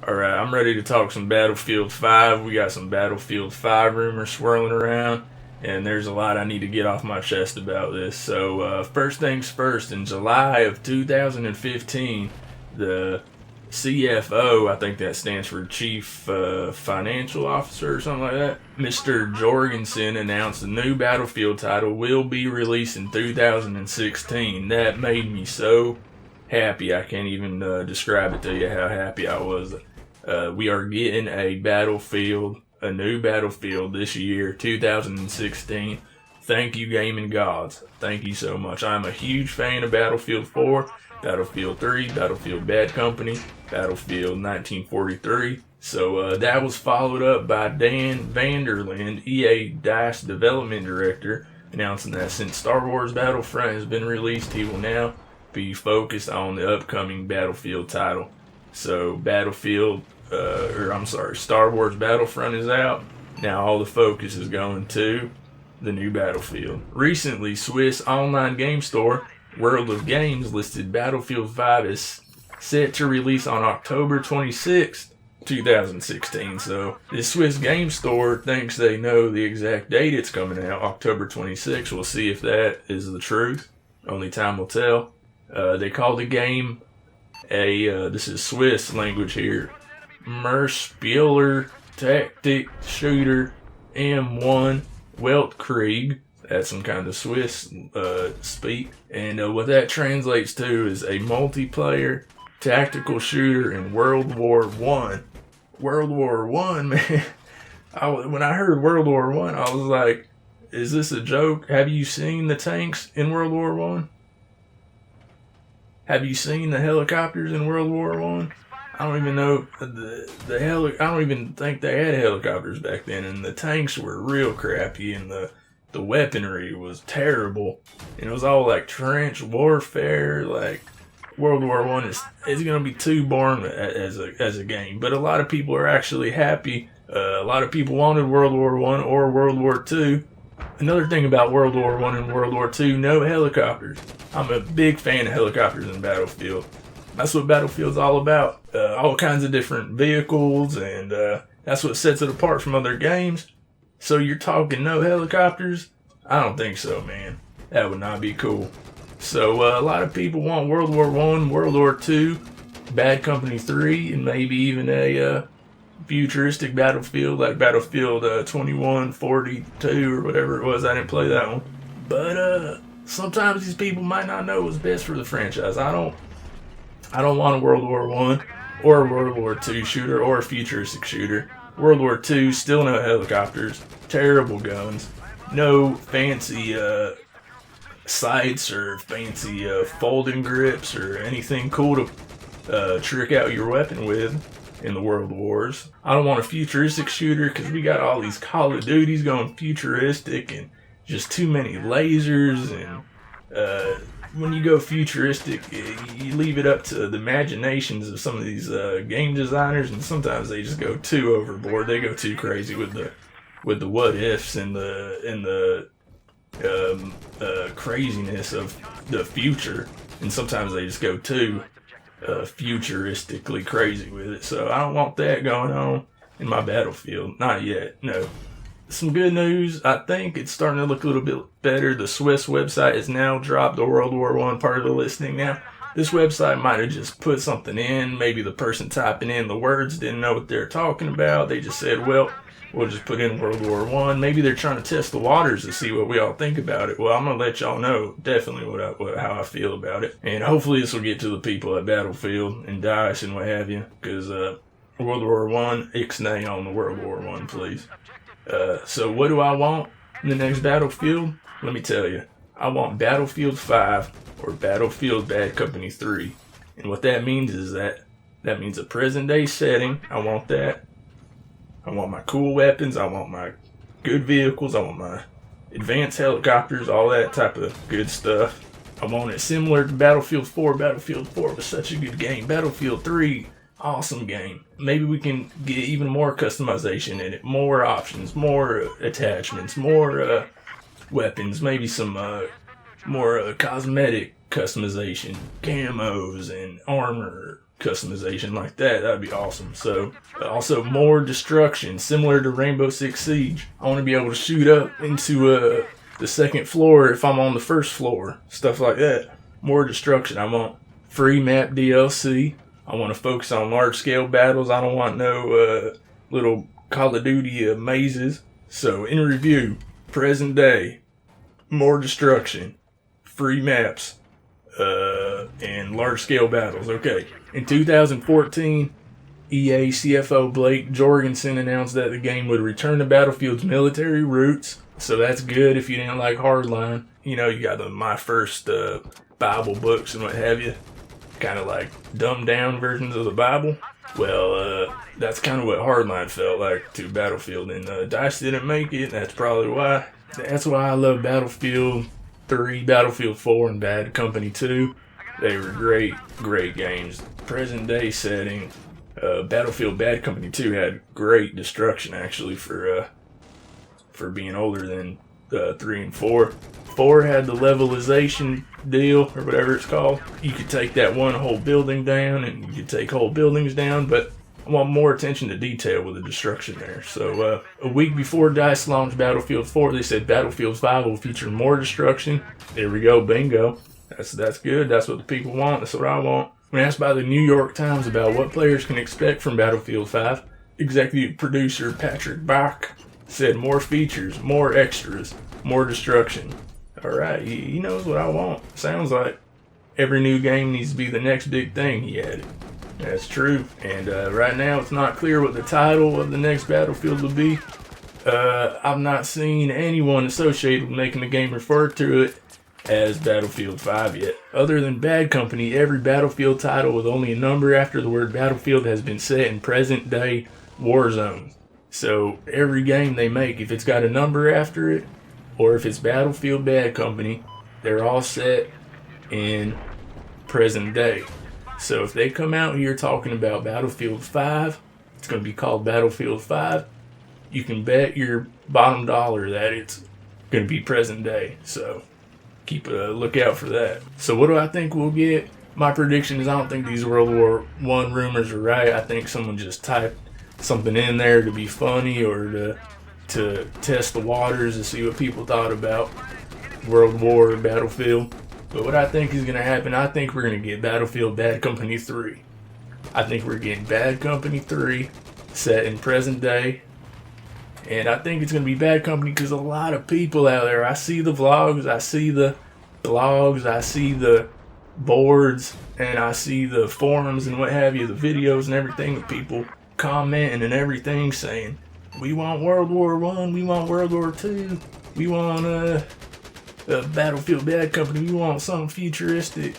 Alright, I'm ready to talk some Battlefield 5. We got some Battlefield 5 rumors swirling around, and there's a lot I need to get off my chest about this. So, first things first, in July of 2015, the CFO, I think that stands for Chief Financial Officer or something like that, Mr. Jorgensen announced the new Battlefield title will be released in 2016. That made me so happy. I can't even describe it to you how happy I was. We are getting a new Battlefield this year, 2016. Thank you, gaming gods. Thank you so much. I'm a huge fan of Battlefield 4, Battlefield 3, Battlefield Bad Company, Battlefield 1943. So that was followed up by Dan Vanderlinde, EA DICE development director, announcing that since Star Wars Battlefront has been released, he will now be focused on the upcoming Battlefield title. So Star Wars Battlefront is out. Now all the focus is going to the new Battlefield. Recently, Swiss online game store World of Games listed Battlefield 5 as set to release on October 26th, 2016. So this Swiss game store thinks they know the exact date it's coming out, October 26th. We'll see if that is the truth. Only time will tell. They call the game this is Swiss language here, Merspieler Tactic Shooter M1 Weltkrieg. That's some kind of Swiss speak. And what that translates to is a multiplayer tactical shooter in World War One. World War One, man. When I heard World War One, I was like, is this a joke? Have you seen the tanks in World War One? Have you seen the helicopters in World War One? I don't even know I don't even think they had helicopters back then, and the tanks were real crappy, and the weaponry was terrible, and it was all like trench warfare. Like World War One is gonna be too boring as a game, but a lot of people are actually happy. A lot of people wanted World War One or World War Two. Another thing about World War One and World War Two, no helicopters. I'm a big fan of helicopters in Battlefield. That's what Battlefield's all about. All kinds of different vehicles, and that's what sets it apart from other games. So you're talking no helicopters? I don't think so, man. That would not be cool. So a lot of people want World War One, World War Two, Bad Company 3, and maybe even a futuristic Battlefield like Battlefield 2142 or whatever it was. I didn't play that one. But sometimes these people might not know what's best for the franchise. I don't want a World War One or a World War Two shooter or a futuristic shooter. World War Two, still no helicopters, terrible guns, no fancy sights or fancy folding grips or anything cool to trick out your weapon with in the World Wars. I don't want a futuristic shooter because we got all these Call of Duties going futuristic and just too many lasers, and when you go futuristic, you leave it up to the imaginations of some of these game designers, and sometimes they just go too overboard. They go too crazy with the what ifs and the craziness of the future, and sometimes they just go too futuristically crazy with it. So I don't want that going on in my Battlefield. Not yet, no. Some good news. I think it's starting to look a little bit better. The Swiss website has now dropped the World War One part of the listing. Now, this website might have just put something in. Maybe the person typing in the words didn't know what they're talking about. They just said, well, we'll just put in World War One. Maybe they're trying to test the waters to see what we all think about it. Well, I'm going to let y'all know definitely how I feel about it. And hopefully this will get to the people at Battlefield and DICE and what have you. Because World War One, ixnay on the World War One, please. So what do I want in the next Battlefield? Let me tell you. I want Battlefield 5 or Battlefield Bad Company 3. And what that means is that means a present day setting. I want that. I want my cool weapons. I want my good vehicles. I want my advanced helicopters, all that type of good stuff. I want it similar to Battlefield 4. Battlefield 4 was such a good game. Battlefield 3, awesome game. Maybe we can get even more customization in it, more options, more attachments, more weapons, maybe some more cosmetic customization, camos and armor, customization like that. That'd be awesome. So also more destruction, similar to Rainbow Six Siege. I want to be able to shoot up into the second floor if I'm on the first floor, stuff like that. More destruction. I want free map DLC. I want to focus on large scale battles. I don't want no little Call of Duty mazes. So in review, present day, more destruction, free maps, and large scale battles. Okay. In 2014, EA CFO Blake Jorgensen announced that the game would return to Battlefield's military roots. So that's good if you didn't like Hardline. You know, you got the My First Bible books and what have you. Kind of like dumbed down versions of the Bible. Well, that's kind of what Hardline felt like to Battlefield. And DICE didn't make it. That's probably why. That's why I love Battlefield 3, Battlefield 4, and Bad Company 2. They were great games. Present day setting, Battlefield Bad Company 2 had great destruction actually for being older than 3 and 4. 4 had the levelization deal, or whatever it's called. You could take that one whole building down, and you could take whole buildings down, but I want more attention to detail with the destruction there. So a week before DICE launched Battlefield 4, they said Battlefield 5 will feature more destruction. There we go, bingo. That's good. That's what the people want. That's what I want. When asked by the New York Times about what players can expect from Battlefield 5, executive producer Patrick Bach said more features, more extras, more destruction. Alright, he knows what I want. Sounds like every new game needs to be the next big thing, he added. That's true. And right now it's not clear what the title of the next Battlefield will be. I've not seen anyone associated with making the game refer to it as Battlefield 5 yet. Other than Bad Company, every Battlefield title with only a number after the word Battlefield has been set in present day war zones. So every game they make, if it's got a number after it, or if it's Battlefield Bad Company, they're all set in present day. So if they come out here talking about Battlefield 5, it's going to be called Battlefield 5. You can bet your bottom dollar that it's going to be present day. So keep a lookout for that. So what do I think we'll get? My prediction is I don't think these World War I rumors are right. I think someone just typed something in there to be funny or to test the waters to see what people thought about World War Battlefield. But what I think is going to happen, I think we're going to get Battlefield Bad Company 3. I think we're getting Bad Company 3 set in present day. And I think it's going to be Bad Company because a lot of people out there, I see the vlogs, I see the blogs, I see the boards, and I see the forums and what have you, the videos and everything of people commenting and everything saying, we want World War I, we want World War II, we want Battlefield Bad Company, we want something futuristic.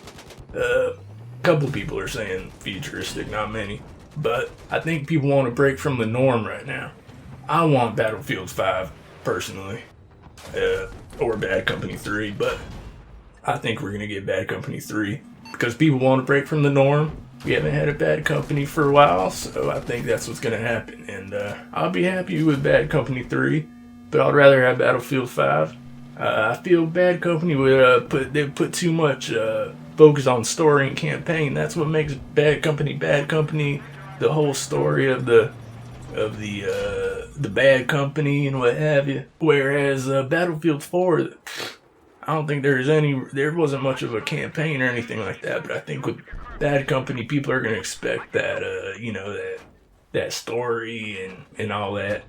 A couple people are saying futuristic, not many. But I think people want to break from the norm right now. I want Battlefield 5, personally. Or Bad Company 3, but I think we're going to get Bad Company 3. Because people want to break from the norm. We haven't had a Bad Company for a while, so I think that's what's going to happen. And I'll be happy with Bad Company 3, but I'd rather have Battlefield 5. I feel Bad Company would put too much focus on story and campaign. That's what makes Bad Company Bad Company. The whole story of the Bad Company and what have you. Whereas Battlefield 4, I don't think there wasn't much of a campaign or anything like that. But I think with Bad Company, people are going to expect that that story and all that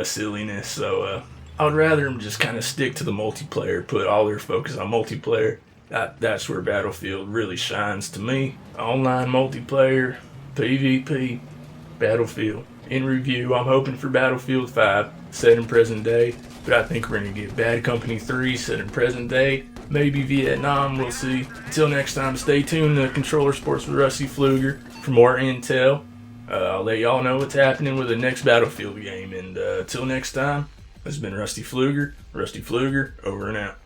silliness. So I'd rather them just kind of stick to the multiplayer, put all their focus on multiplayer. That's where Battlefield really shines to me. Online multiplayer, PvP, Battlefield. In review, I'm hoping for Battlefield 5 set in present day, but I think we're going to get Bad Company 3 set in present day. Maybe Vietnam, we'll see. Until next time, stay tuned to Controller Sports with Rusty Pfluger for more intel. I'll let y'all know what's happening with the next Battlefield game. And until next time, this has been Rusty Pfluger, over and out.